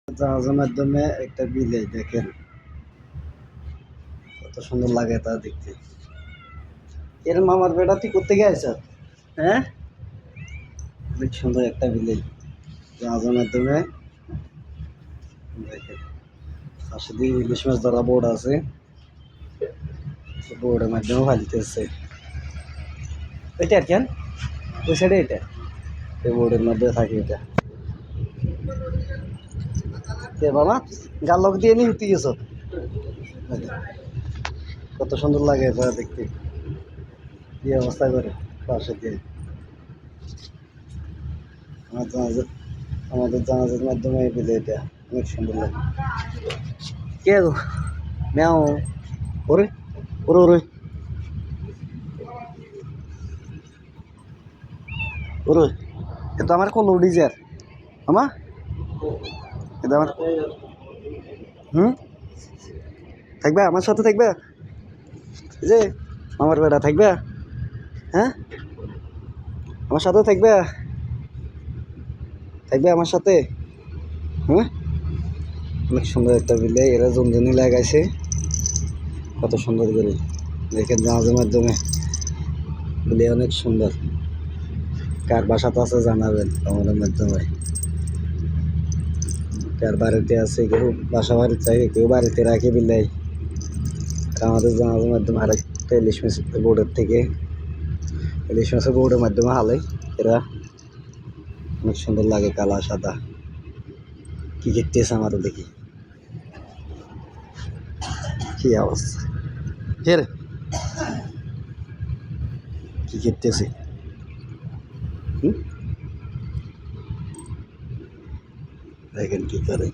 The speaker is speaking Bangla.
জাহাজের মাধ্যমে একটা বিলে দেখেন কত সুন্দর লাগে তা দেখতে। এর মামার বেটা তুই করতে গেছ? হ্যাঁ, অনেক সুন্দর একটা বিলে জাহাজের মাধ্যমে দেখেন। পাশে দিয়ে ইলিশ মাছ ধরা বোর্ড আছে, বোর্ডের মাধ্যমে ফালিতেছে। এটা আর কেন ওই সাইডে এটা এই বোর্ডের মধ্যে থাকে এটা। কে বাবা গালক দিয়ে নি হুতি গেছ? কত সুন্দর লাগে এটা দেখতে, কি অবস্থা করে পাশে দিয়ে আমার জাহাজের আমাদের জাহাজের মাধ্যমে এই বিলে এটা অনেক সুন্দর লাগে। কে গো ম্যাও ওরে ওরে ওরে ওরে, এটা আমার কল উড়ি যার আমা, এটা আমার থাকবে আমার সাথে থাকবে, এই যে আমার বেটা থাকবে, হ্যাঁ আমার সাথে থাকবে, থাকবে আমার সাথে। হ্যাঁ, অনেক সুন্দর একটা বিলে, এরা জমজনি লাগাইছে কত সুন্দর করে দেখেন জাহাজের মাধ্যমে বিলে অনেক সুন্দর। কার বাসাতে আছে জানাবেন আমাদের মাধ্যমে, কার বাড়িতে আছে, কেউ বাসা বাড়িতে থাকে, কেউ বাড়িতে রাখে বিলাই। আমাদের জাহাজের মাধ্যমে আরেকটা ইলিশ মাছ বোর্ডের থেকে ইলিশ মাছের বোর্ডের মাধ্যমে হালাই এরা অনেক সুন্দর লাগে, কালা সাদা কি খেতেছে আমারও দেখি কি অবস্থা। হে রে কি খেতেছে, দেখেন কি করে।